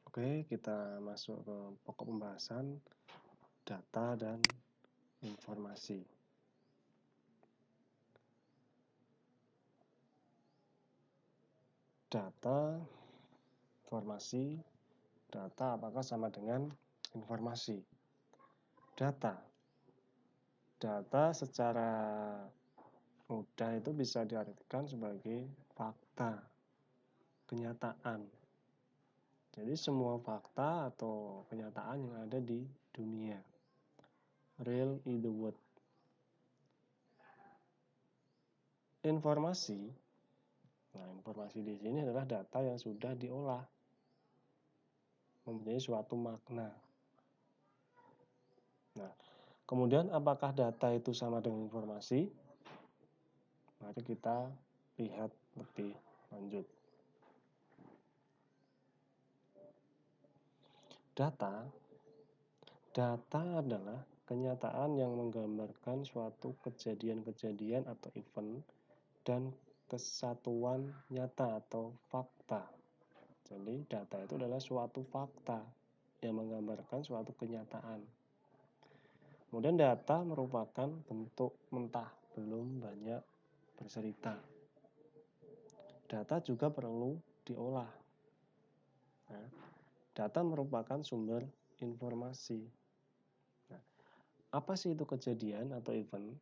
Oke, kita masuk ke pokok pembahasan data dan informasi. Data, informasi, data apakah sama dengan informasi? Data secara mudah itu bisa diartikan sebagai fakta, kenyataan. Jadi semua fakta atau kenyataan yang ada di dunia. Real in the world. Informasi. Nah, informasi di sini adalah data yang sudah diolah, mempunyai suatu makna. Nah, kemudian apakah data itu sama dengan informasi? Mari kita lihat lebih lanjut. Data adalah kenyataan yang menggambarkan suatu kejadian-kejadian atau event dan kesatuan nyata atau fakta. Jadi data itu adalah suatu fakta yang menggambarkan suatu kenyataan. Kemudian data merupakan bentuk mentah, belum banyak bercerita. Data juga perlu diolah. Nah, data merupakan sumber informasi. Nah, apa sih itu kejadian atau event?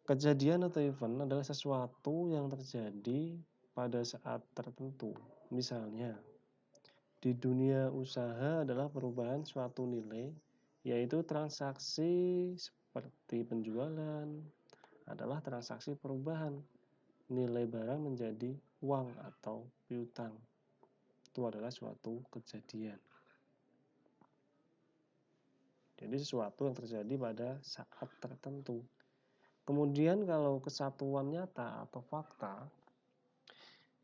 Kejadian atau event adalah sesuatu yang terjadi pada saat tertentu. Misalnya, di dunia usaha adalah perubahan suatu nilai, yaitu transaksi seperti penjualan adalah transaksi perubahan nilai barang menjadi uang atau piutang. Itu adalah suatu kejadian. Jadi sesuatu yang terjadi pada saat tertentu. Kemudian kalau kesatuan nyata atau fakta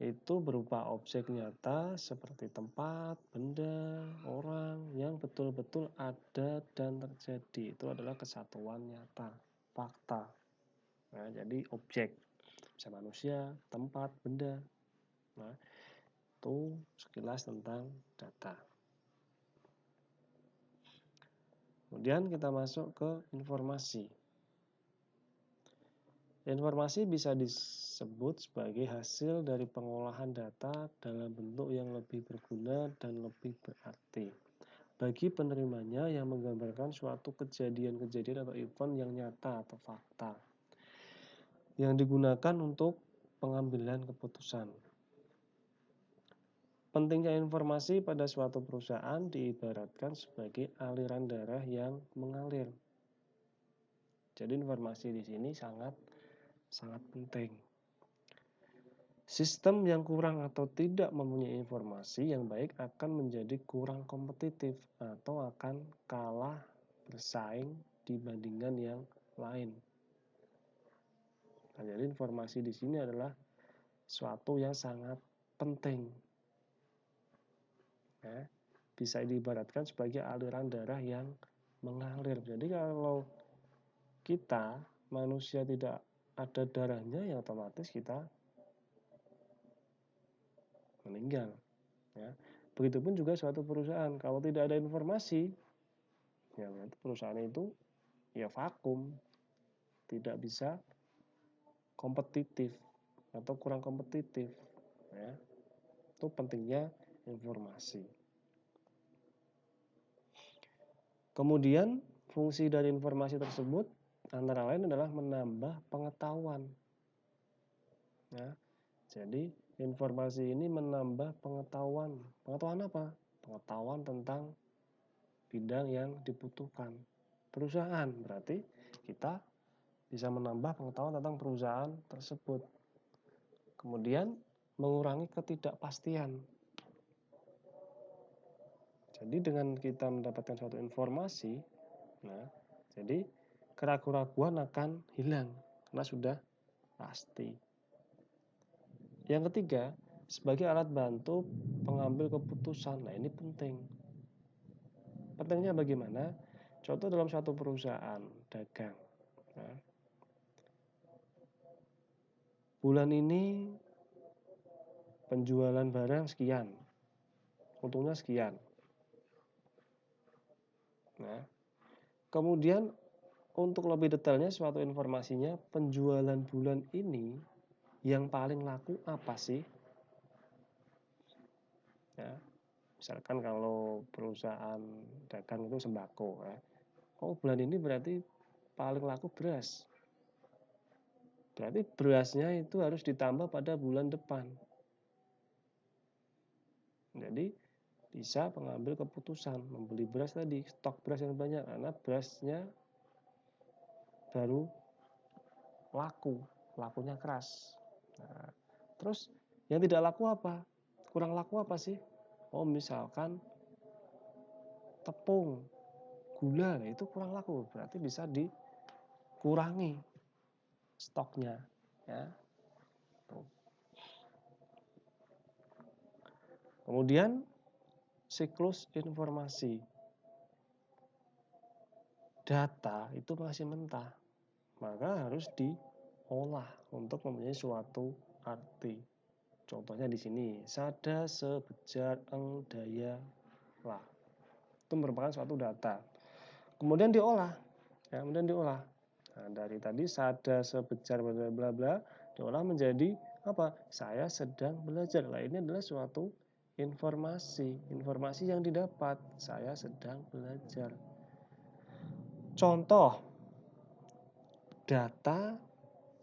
itu berupa objek nyata seperti tempat, benda, orang yang betul-betul ada dan terjadi. Itu adalah kesatuan nyata, fakta. Nah, jadi objek, bisa manusia, tempat, benda. Nah, itu sekilas tentang data. Kemudian kita masuk ke informasi. Informasi bisa disebut sebagai hasil dari pengolahan data dalam bentuk yang lebih berguna dan lebih berarti bagi penerimanya yang menggambarkan suatu kejadian-kejadian atau event yang nyata atau fakta yang digunakan untuk pengambilan keputusan. Pentingnya informasi pada suatu perusahaan diibaratkan sebagai aliran darah yang mengalir. Jadi informasi di sini sangat penting. Sistem yang kurang atau tidak mempunyai informasi yang baik akan menjadi kurang kompetitif atau akan kalah bersaing dibandingkan yang lain. Nah, jadi informasi di sini adalah suatu yang sangat penting. Ya, bisa diibaratkan sebagai aliran darah yang mengalir. Jadi kalau kita manusia tidak ada darahnya, ya otomatis kita meninggal. Ya. Begitupun juga suatu perusahaan, kalau tidak ada informasi, ya berarti perusahaan itu ya vakum, tidak bisa kompetitif atau kurang kompetitif. Ya. Itu pentingnya informasi. Kemudian fungsi dari informasi tersebut antara lain adalah menambah pengetahuan. Ya. Jadi informasi ini menambah pengetahuan. Pengetahuan apa? Pengetahuan tentang bidang yang dibutuhkan. Perusahaan berarti kita bisa menambah pengetahuan tentang perusahaan tersebut. Kemudian mengurangi ketidakpastian. Jadi dengan kita mendapatkan suatu informasi, nah, jadi keraguan-keraguan akan hilang karena sudah pasti. Yang ketiga, sebagai alat bantu pengambil keputusan. Nah, ini penting. Pentingnya bagaimana? Contoh dalam suatu perusahaan dagang. Nah, bulan ini penjualan barang sekian. untungnya sekian. Nah, kemudian untuk lebih detailnya suatu informasinya, penjualan bulan ini yang paling laku apa sih? Ya, misalkan kalau perusahaan dagang itu sembako, ya. Oh, bulan ini berarti paling laku beras. Berarti berasnya itu harus ditambah pada bulan depan. Jadi bisa mengambil keputusan membeli beras tadi, stok beras yang banyak karena berasnya baru lakunya keras. Nah, terus yang tidak laku apa? Kurang laku apa sih? Oh, misalkan tepung, gula, itu kurang laku, berarti bisa dikurangi stoknya, ya. Tuh. Kemudian siklus informasi. Data itu masih mentah, maka harus diolah untuk mempunyai suatu arti. Contohnya di sini, sada sebejar eng daya lah. Itu merupakan suatu data. Kemudian diolah, ya, Nah, dari tadi sada sebejar bla bla bla diolah menjadi apa? Saya sedang belajar. Lah, ini adalah suatu informasi yang didapat. Saya sedang belajar. Contoh, data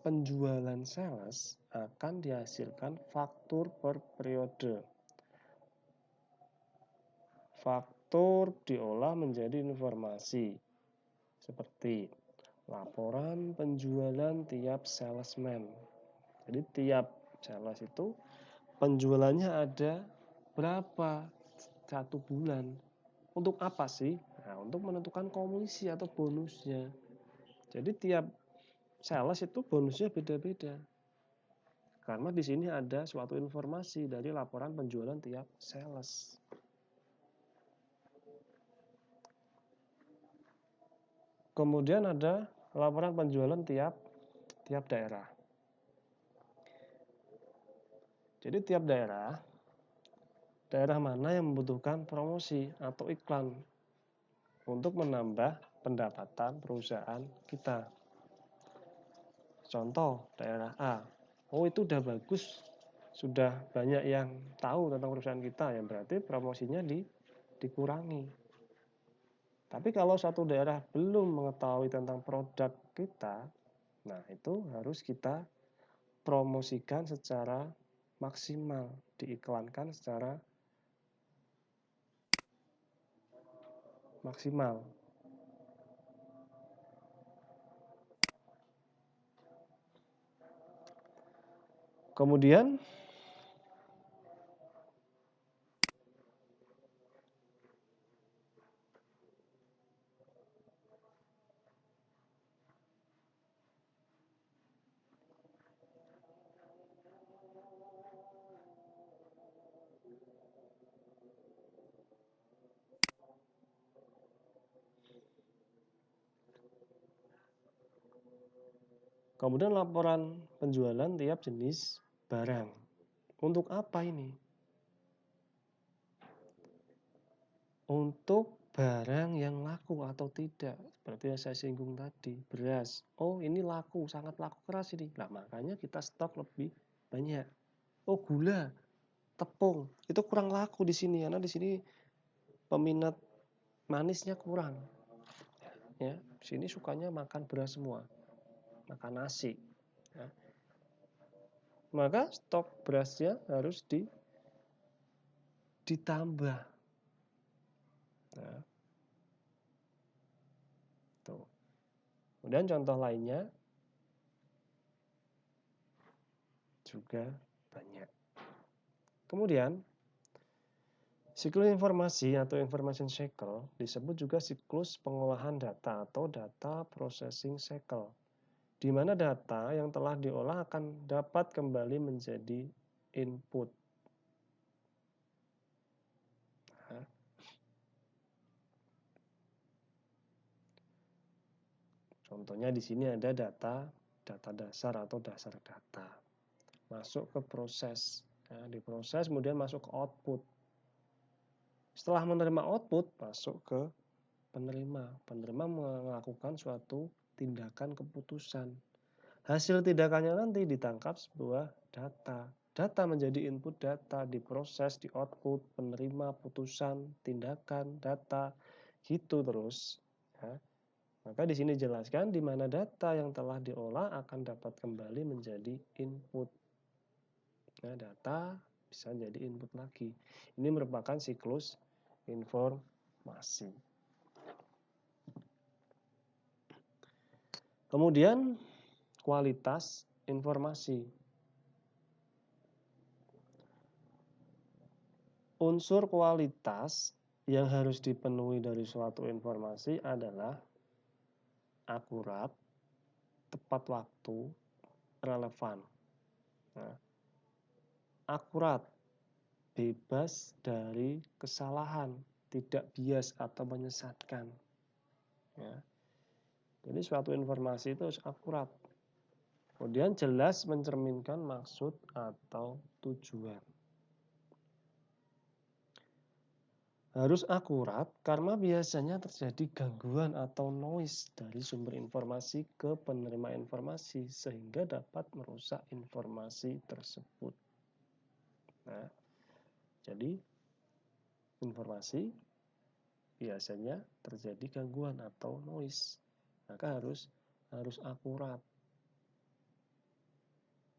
penjualan sales akan dihasilkan faktur per periode. Faktur diolah menjadi informasi seperti laporan penjualan tiap salesman. Jadi tiap sales itu penjualannya ada berapa satu bulan. Untuk apa sih? Nah, untuk menentukan komisi atau bonusnya. Jadi tiap sales itu bonusnya beda-beda. Karena di sini ada suatu informasi dari laporan penjualan tiap sales. Kemudian ada laporan penjualan tiap daerah. Jadi tiap daerah mana yang membutuhkan promosi atau iklan untuk menambah pendapatan perusahaan kita. Contoh, daerah A. Oh, itu udah bagus, sudah banyak yang tahu tentang perusahaan kita, ya berarti promosinya dikurangi. Tapi kalau satu daerah belum mengetahui tentang produk kita, nah itu harus kita promosikan secara maksimal, diiklankan secara maksimal. Kemudian laporan penjualan tiap jenis barang. Untuk apa ini? Untuk barang yang laku atau tidak. Seperti yang saya singgung tadi, beras. Oh, ini laku, sangat laku keras ini. Nah, makanya kita stok lebih banyak. Oh, gula, tepung, itu kurang laku di sini karena di sini peminat manisnya kurang. Ya, sini sukanya makan beras semua, makan nasi. Ya. Maka stok berasnya harus ditambah. Nah, tuh. Kemudian contoh lainnya juga banyak. Kemudian siklus informasi atau information cycle disebut juga siklus pengolahan data atau data processing cycle, di mana data yang telah diolah akan dapat kembali menjadi input. Nah, contohnya di sini ada data dasar atau dasar data masuk ke proses, ya, diproses kemudian masuk ke output. Setelah menerima output, masuk ke penerima. Penerima melakukan suatu tindakan keputusan. Hasil tindakannya nanti ditangkap sebuah data. Data menjadi input data, diproses, di output, penerima, putusan, tindakan, data, gitu terus. Ya. Maka di sini jelaskan di mana data yang telah diolah akan dapat kembali menjadi input. Nah, data bisa jadi input lagi. Ini merupakan siklus informasi. Kemudian kualitas informasi. Unsur kualitas yang harus dipenuhi dari suatu informasi adalah akurat, tepat waktu, relevan. Nah, akurat, bebas dari kesalahan, tidak bias atau menyesatkan. Ya. Jadi suatu informasi itu harus akurat. Kemudian jelas mencerminkan maksud atau tujuan. Harus akurat karena biasanya terjadi gangguan atau noise dari sumber informasi ke penerima informasi sehingga dapat merusak informasi tersebut. Nah, jadi informasi biasanya terjadi gangguan atau noise, maka harus akurat.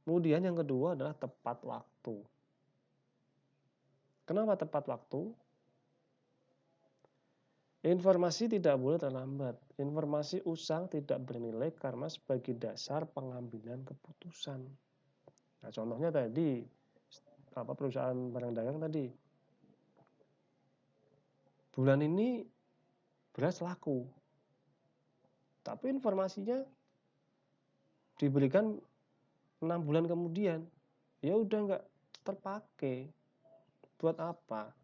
Kemudian yang kedua adalah tepat waktu. Kenapa tepat waktu? Informasi tidak boleh terlambat. Informasi usang tidak bernilai karena sebagai dasar pengambilan keputusan. Nah, contohnya tadi, perusahaan barang dagang tadi. Bulan ini beras laku. Tapi informasinya diberikan 6 bulan kemudian. Ya udah nggak terpakai. Buat apa?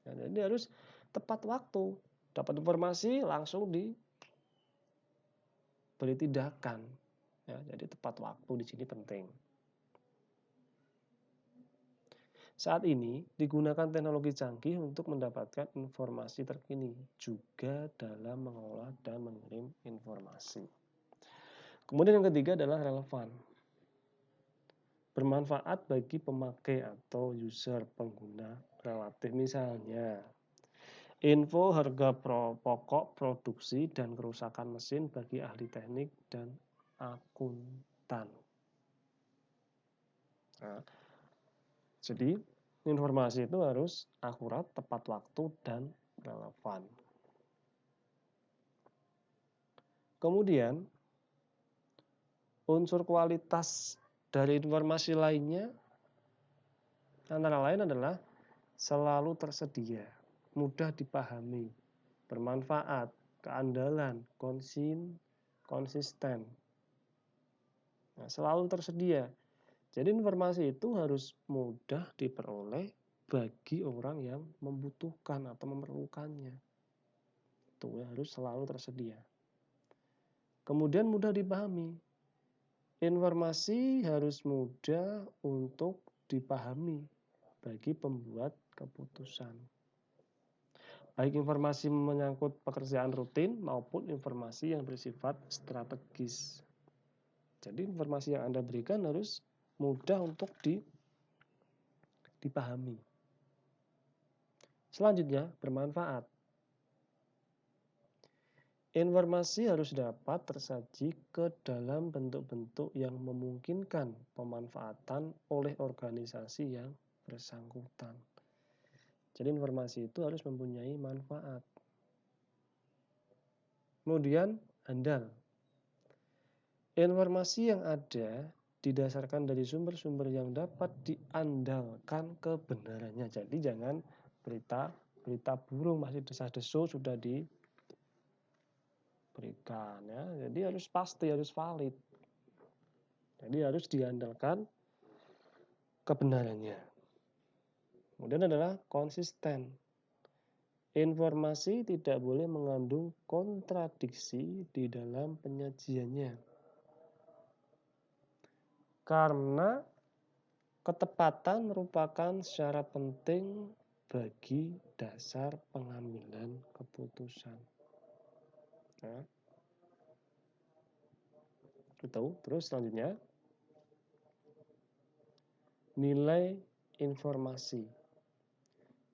Nah, jadi harus tepat waktu. Dapat informasi langsung diberi tindakan. Ya, jadi tepat waktu di sini penting. Saat ini digunakan teknologi canggih untuk mendapatkan informasi terkini, juga dalam mengolah dan mengirim informasi. Kemudian yang ketiga adalah relevan. Bermanfaat bagi pemakai atau user pengguna relatif. Misalnya, info harga pokok produksi dan kerusakan mesin bagi ahli teknik dan akuntan. Nah, jadi informasi itu harus akurat, tepat waktu, dan relevan. Kemudian, unsur kualitas dari informasi lainnya antara lain adalah selalu tersedia, mudah dipahami, bermanfaat, keandalan, konsisten. Nah, selalu tersedia. Jadi informasi itu harus mudah diperoleh bagi orang yang membutuhkan atau memerlukannya. Itu harus selalu tersedia. Kemudian mudah dipahami. Informasi harus mudah untuk dipahami bagi pembuat keputusan. Baik informasi menyangkut pekerjaan rutin maupun informasi yang bersifat strategis. Jadi informasi yang Anda berikan harus mudah untuk dipahami. Selanjutnya, bermanfaat. Informasi harus dapat tersaji ke dalam bentuk-bentuk yang memungkinkan pemanfaatan oleh organisasi yang bersangkutan. Jadi informasi itu harus mempunyai manfaat. Kemudian, handal. Informasi yang ada didasarkan dari sumber-sumber yang dapat diandalkan kebenarannya. Jadi jangan berita burung masih desas-desus sudah diberikan ya. Jadi harus pasti, harus valid. Jadi harus diandalkan kebenarannya. Kemudian adalah konsisten. Informasi tidak boleh mengandung kontradiksi di dalam penyajiannya. Karena ketepatan merupakan syarat penting bagi dasar pengambilan keputusan. Nah, itu. Terus selanjutnya, nilai informasi.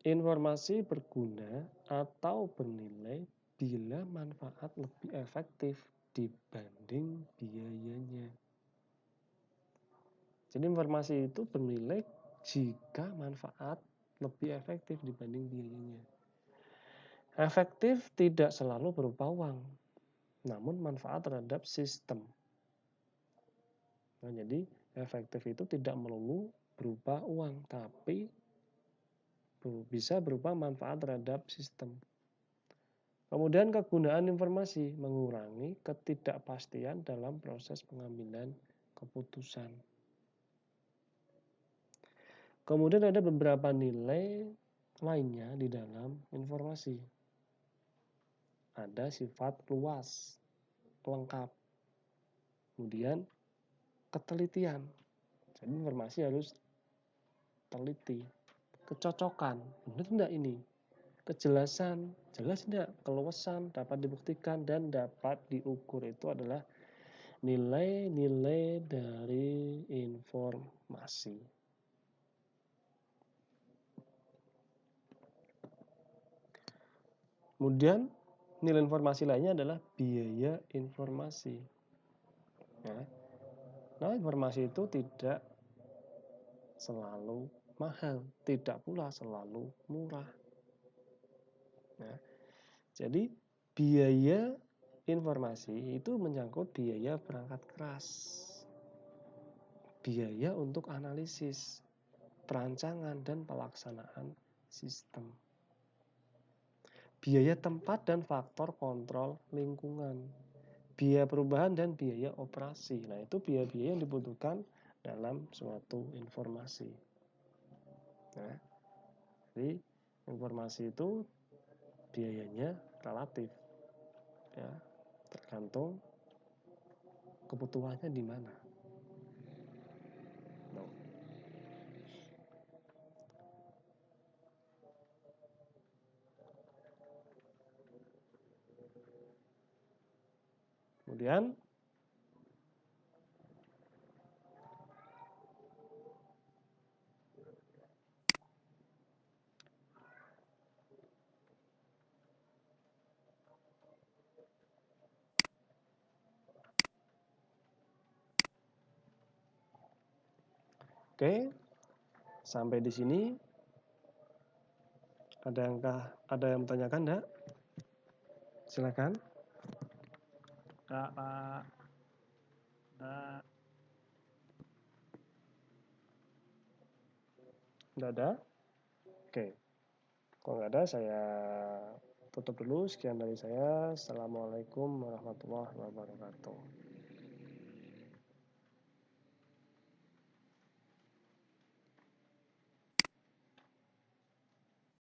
Informasi berguna atau bernilai bila manfaat lebih efektif dibanding biayanya. Jadi informasi itu bernilai jika manfaat lebih efektif dibanding biayanya. Efektif tidak selalu berupa uang, namun manfaat terhadap sistem. Nah, jadi efektif itu tidak melulu berupa uang, tapi bisa berupa manfaat terhadap sistem. Kemudian kegunaan informasi mengurangi ketidakpastian dalam proses pengambilan keputusan. Kemudian ada beberapa nilai lainnya di dalam informasi. Ada sifat luas, lengkap. Kemudian ketelitian. Jadi informasi harus teliti. Kecocokan, benar tidak ini? Kejelasan, jelas tidak? Keluasan dapat dibuktikan dan dapat diukur. Itu adalah nilai-nilai dari informasi. Kemudian nilai informasi lainnya adalah biaya informasi. Ya. Nah, informasi itu tidak selalu mahal, tidak pula selalu murah. Ya. Jadi biaya informasi itu menyangkut biaya perangkat keras, biaya untuk analisis, perancangan dan pelaksanaan sistem, biaya tempat dan faktor kontrol lingkungan, biaya perubahan dan biaya operasi. Nah, itu biaya-biaya yang dibutuhkan dalam suatu informasi. Nah, jadi informasi itu biayanya relatif, ya, tergantung kebutuhannya di mana. No. Kemudian oke, sampai di sini ada yang menanyakan enggak? Silakan. Kak, Pak. Kak. Enggak ada? Oke. Kalau enggak ada, saya tutup dulu. Sekian dari saya. Assalamualaikum warahmatullahi wabarakatuh.